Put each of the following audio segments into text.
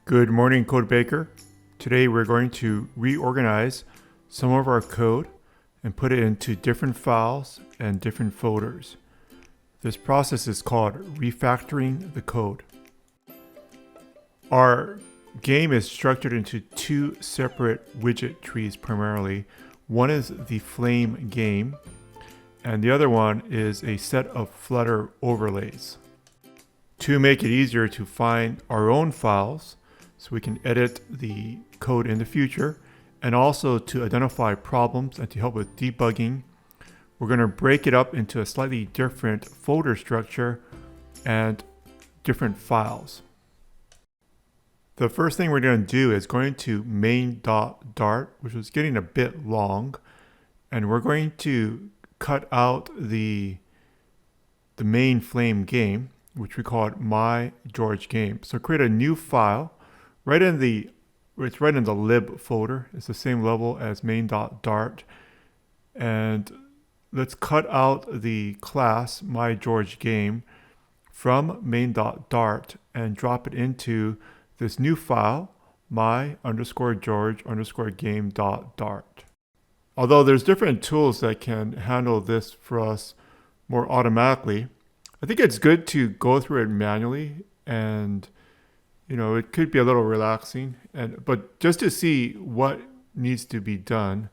Good morning, Code Baker. Today we're going to reorganize some of our code and put it into different files and different folders. This process is called refactoring the code. Our game is structured into two separate widget trees primarily. One is the FlameGame, and the other one is a set of Flutter overlays. To make it easier to find our own files, so we can edit the code in the future, and also to identify problems and to help with debugging, we're going to break it up into a slightly different folder structure and different files. The first thing we're going to do is going to main.dart, which is getting a bit long, and we're going to cut out the main FlameGame, which we call it my George game. So create a new file. It's right in the lib folder. It's the same level as main.dart. And let's cut out the class myGeorgeGame from main.dart and drop it into this new file, my_George_game.dart. Although there's different tools that can handle this for us more automatically, I think it's good to go through it manually, and it could be a little relaxing, but just to see what needs to be done,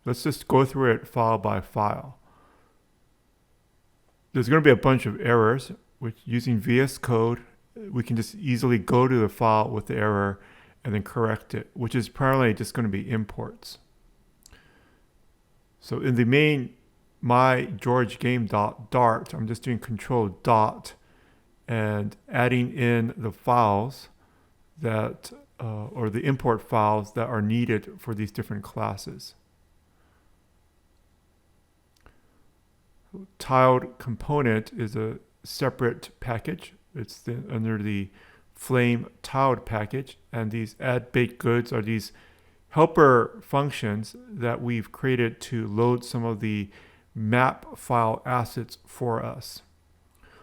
let's just go through it file by file. There's going to be a bunch of errors, which using VS Code, we can just easily go to the file with the error and then correct it, which is primarily just going to be imports. So in the main myGeorgeGame.dart, I'm just doing control dot and adding in the files that or the import files that are needed for these different classes. Tiled component is a separate package. It's under the Flame tiled package, and these add baked goods are these helper functions that we've created to load some of the map file assets for us.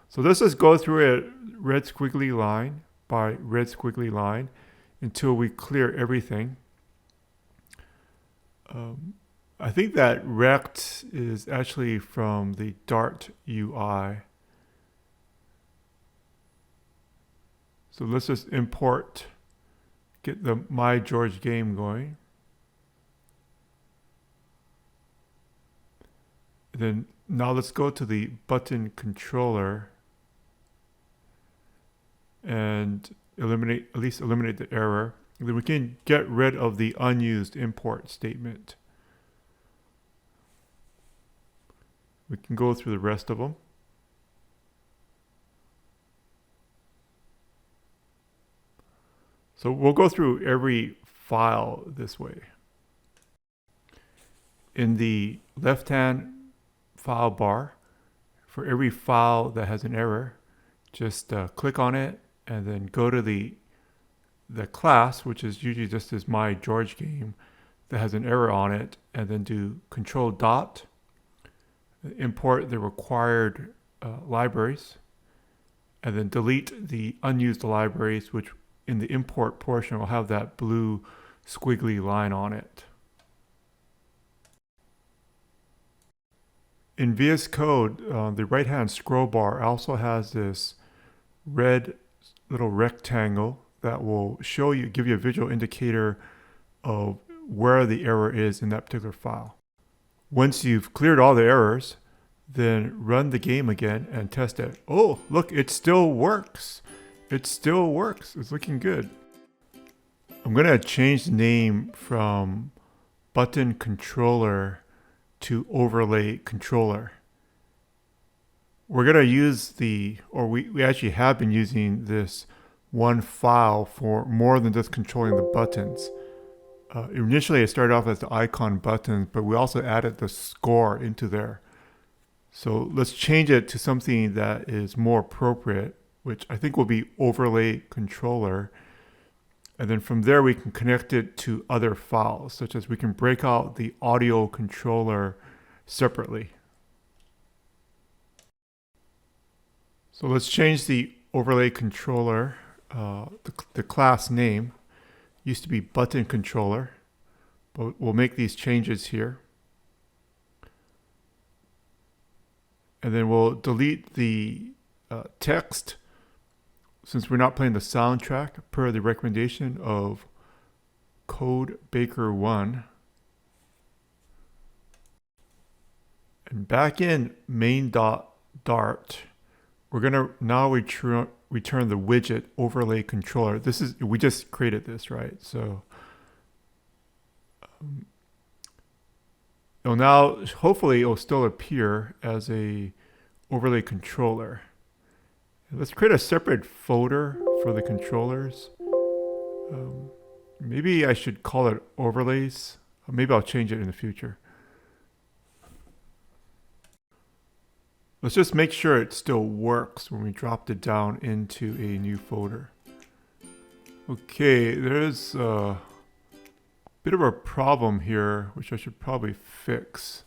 So let's just go through it red squiggly line by red squiggly line until we clear everything. I think that rect is actually from the Dart UI. So let's just get the my George game going. Then now let's go to the button controller and eliminate the error. And then we can get rid of the unused import statement. We can go through the rest of them. So we'll go through every file this way. In the left-hand file bar, for every file that has an error, just click on it and then go to the class, which is usually just as my George game, that has an error on it, and then do control dot, import the required libraries, and then delete the unused libraries, which in the import portion will have that blue squiggly line on it. In VS Code, the right-hand scroll bar also has this red little rectangle that will give you a visual indicator of where the error is in that particular file. Once you've cleared all the errors, then run the game again and test it. Oh, look, it still works. It still works. It's looking good. I'm going to change the name from button controller to overlay controller. We're going to use we actually have been using this one file for more than just controlling the buttons. Initially it started off as the icon buttons, but we also added the score into there. So let's change it to something that is more appropriate, which I think will be overlay controller. And then from there we can connect it to other files, such as we can break out the audio controller separately. So let's change the overlay controller, the class name. used to be button controller, but we'll make these changes here. And then we'll delete the text since we're not playing the soundtrack per the recommendation of Code Baker 1. And back in main.dart, we're going to now return the widget overlay controller. We just created this, right? So now, hopefully, it'll still appear as a overlay controller. Let's create a separate folder for the controllers. Maybe I should call it overlays. Maybe I'll change it in the future. Let's just make sure it still works when we dropped it down into a new folder. Okay, there's a bit of a problem here, which I should probably fix.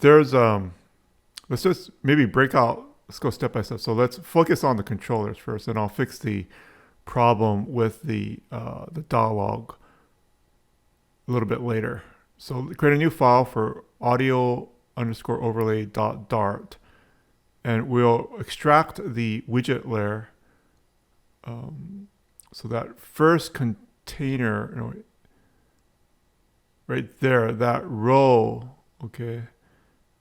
There's let's just maybe break out. Let's go step by step. So let's focus on the controllers first, and I'll fix the problem with the dialog a little bit later. So create a new file for audio_overlay.dart, and we'll extract the widget layer. So that first container, right there, that row, okay,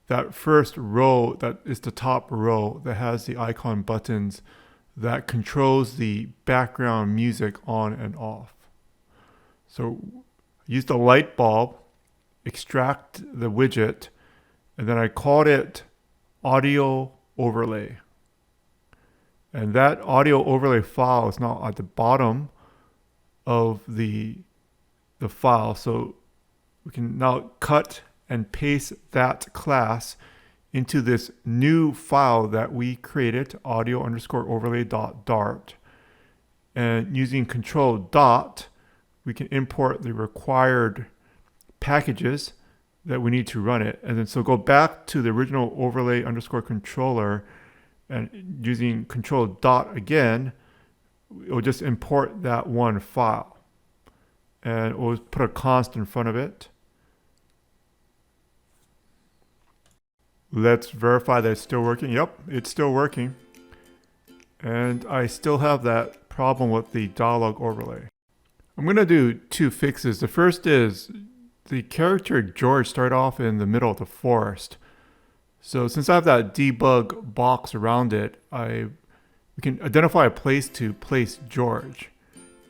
that first row, that is the top row that has the icon buttons that controls the background music on and off. So use the light bulb, extract the widget, and then I called it audio overlay. And that audio overlay file is now at the bottom of the file. So we can now cut and paste that class into this new file that we created, audio_overlay.dart. And using control dot, we can import the required packages that we need to run it. And then so go back to the original overlay_controller, and using control dot again, we'll just import that one file. And we'll put a const in front of it. Let's verify that it's still working. Yep, it's still working. And I still have that problem with the dialog overlay. I'm going to do two fixes. The first is the character George started off in the middle of the forest. So since I have that debug box around it, we can identify a place to place George.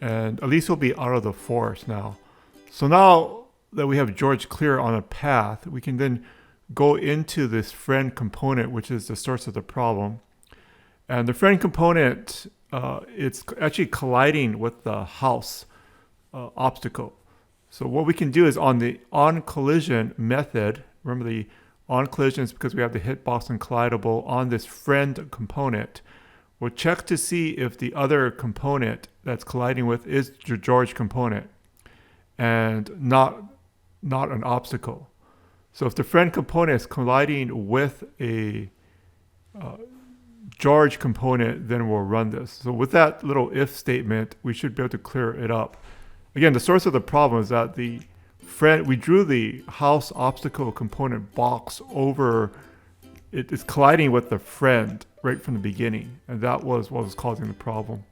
And at least he'll be out of the forest now. So now that we have George clear on a path, we can then go into this friend component, which is the source of the problem. And the friend component, it's actually colliding with the house obstacle. So what we can do is on the onCollision method, remember the onCollision is because we have the hitbox and collidable on this friend component. We'll check to see if the other component that's colliding with is the George component and not an obstacle. So if the friend component is colliding with a George component, then we'll run this. So with that little if statement, we should be able to clear it up. Again, the source of the problem is that we drew the house obstacle component box over, it is colliding with the friend right from the beginning. And that was what was causing the problem.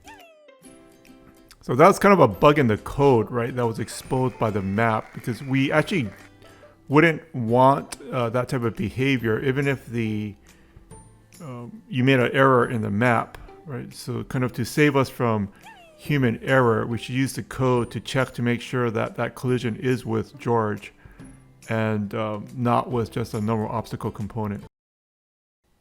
So that's kind of a bug in the code, right? That was exposed by the map, because we actually wouldn't want that type of behavior, even if you made an error in the map, right? So kind of to save us from human error, we should use the code to check to make sure that that collision is with George and not with just a normal obstacle component.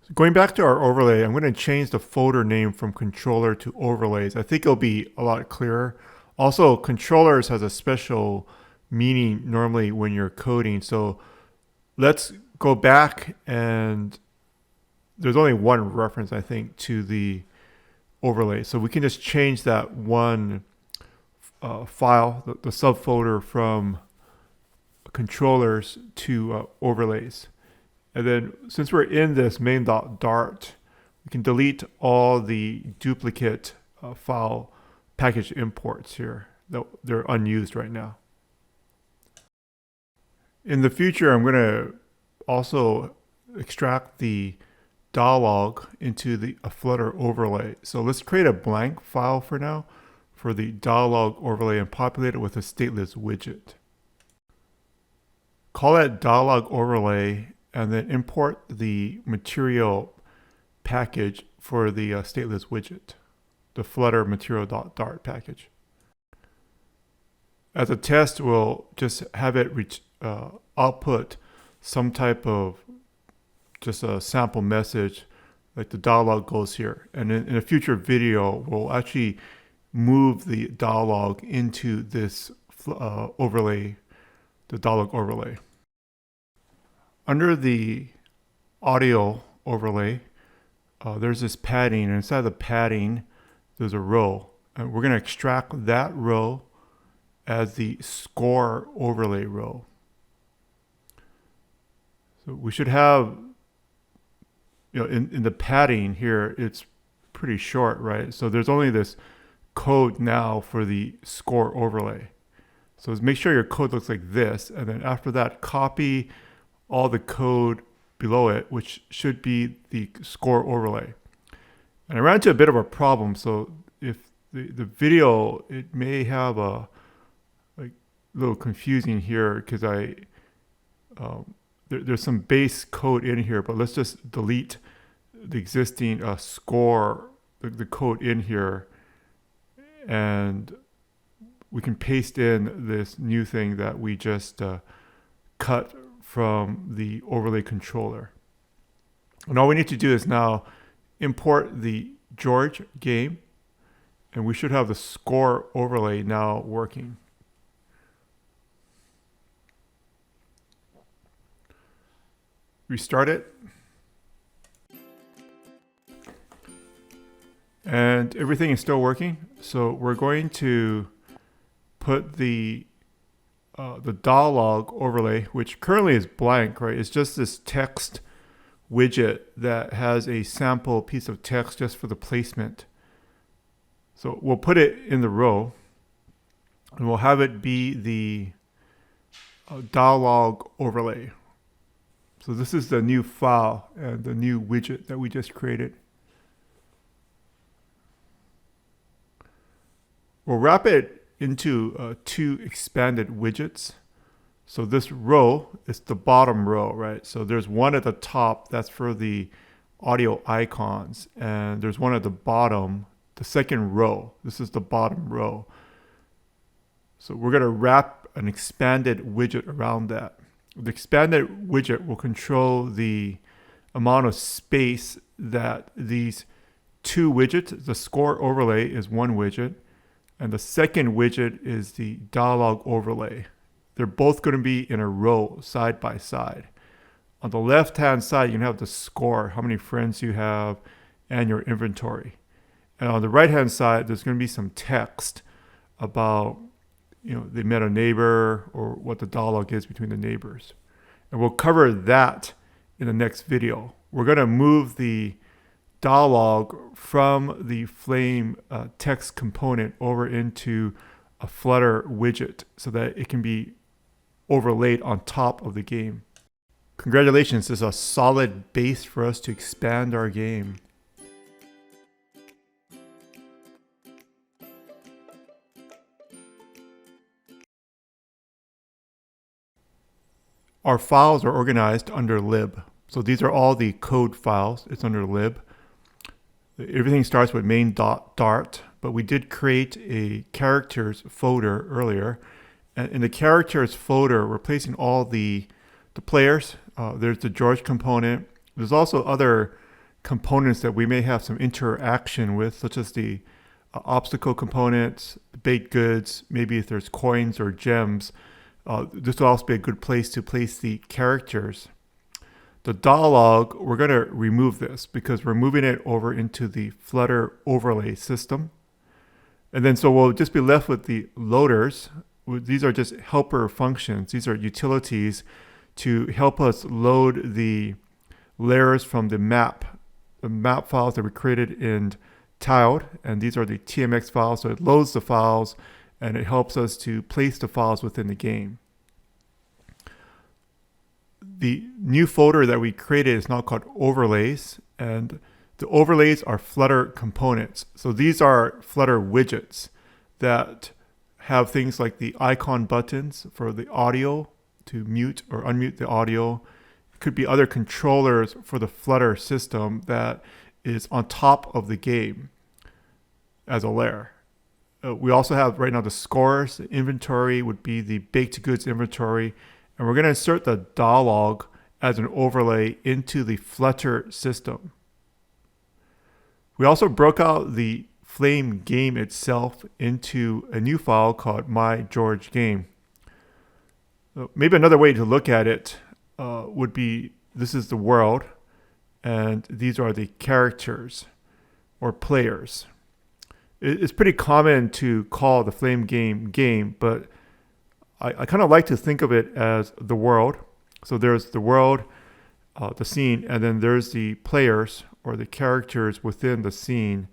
So going back to our overlay, I'm going to change the folder name from controller to overlays. I think it'll be a lot clearer. Also, controllers has a special meaning normally when you're coding. So let's go back, and there's only one reference, I think, to the overlay. So we can just change that one file, the subfolder from controllers to overlays. And then since we're in this main.dart, we can delete all the duplicate file package imports here. They're unused right now. In the future, I'm going to also extract the dialog into a Flutter overlay. So let's create a blank file for now for the dialog overlay and populate it with a stateless widget. Call that dialog overlay and then import the material package for the stateless widget, the Flutter material.dart package. As a test, we'll just have it output some type of just a sample message like the dialog goes here. And in a future video, we'll actually move the dialog into this overlay, the dialog overlay. Under the audio overlay, there's this padding, and inside the padding, there's a row. And we're going to extract that row as the score overlay row. So we should have, in the padding here, it's pretty short, right? So there's only this code now for the score overlay. So make sure your code looks like this, and then after that, copy all the code below it, which should be the score overlay. And I ran into a bit of a problem. So if the video, it may have a little confusing here because there's some base code in here, but let's just delete the existing score, the code in here, and we can paste in this new thing that we just cut from the overlay controller. And all we need to do is now import the George game, and we should have the score overlay now working. Restart it. And everything is still working. So we're going to put the dialog overlay, which currently is blank, right? It's just this text widget that has a sample piece of text just for the placement. So we'll put it in the row, and we'll have it be the dialog overlay. So this is the new file and the new widget that we just created. We'll wrap it into 2 expanded widgets. So this row is the bottom row, right? So there's one at the top that's for the audio icons, and there's one at the bottom, the second row. This is the bottom row. So we're going to wrap an expanded widget around that. The expanded widget will control the amount of space that these 2 widgets, the score overlay is one widget, and the second widget is the dialog overlay. They're both going to be in a row side by side. On the left-hand side, you can have the score, how many friends you have, and your inventory. And on the right-hand side, there's going to be some text about, they met a neighbor or what the dialogue is between the neighbors. And we'll cover that in the next video. We're going to move the dialog from the Flame text component over into a Flutter widget so that it can be overlaid on top of the game. Congratulations, this is a solid base for us to expand our game. Our files are organized under lib. So these are all the code files. It's under lib. Everything starts with main.dart, but we did create a characters folder earlier. And in the characters folder, we're placing all the players. There's the George component. There's also other components that we may have some interaction with, such as the obstacle components, baked goods, maybe if there's coins or gems. This will also be a good place to place the characters. The dialog, we're going to remove this because we're moving it over into the Flutter overlay system. And then so we'll just be left with the loaders. These are just helper functions. These are utilities to help us load the layers from the map files that we created in tiled, and these are the TMX files. So it loads the files and it helps us to place the files within the game. The new folder that we created is now called Overlays, and the overlays are Flutter components. So these are Flutter widgets that have things like the icon buttons for the audio to mute or unmute the audio. It could be other controllers for the Flutter system that is on top of the game as a layer. We also have right now the scores. The inventory would be the baked goods inventory. And we're going to insert the dialog as an overlay into the Flutter system. We also broke out the FlameGame itself into a new file called myGeorgeGame. Maybe another way to look at it would be, this is the world, and these are the characters or players. It's pretty common to call the FlameGame game, but I kind of like to think of it as the world. So there's the world, the scene, and then there's the players or the characters within the scene.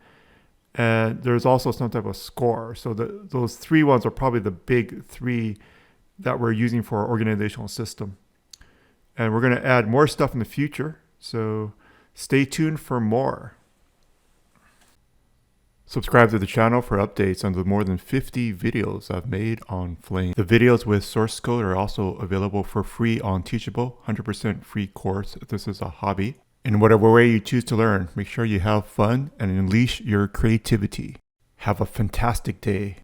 And there's also some type of score. So those three ones are probably the big three that we're using for our organizational system. And we're going to add more stuff in the future. So stay tuned for more. Subscribe to the channel for updates on the more than 50 videos I've made on Flame. The videos with source code are also available for free on Teachable, 100% free course if this is a hobby. In whatever way you choose to learn, make sure you have fun and unleash your creativity. Have a fantastic day.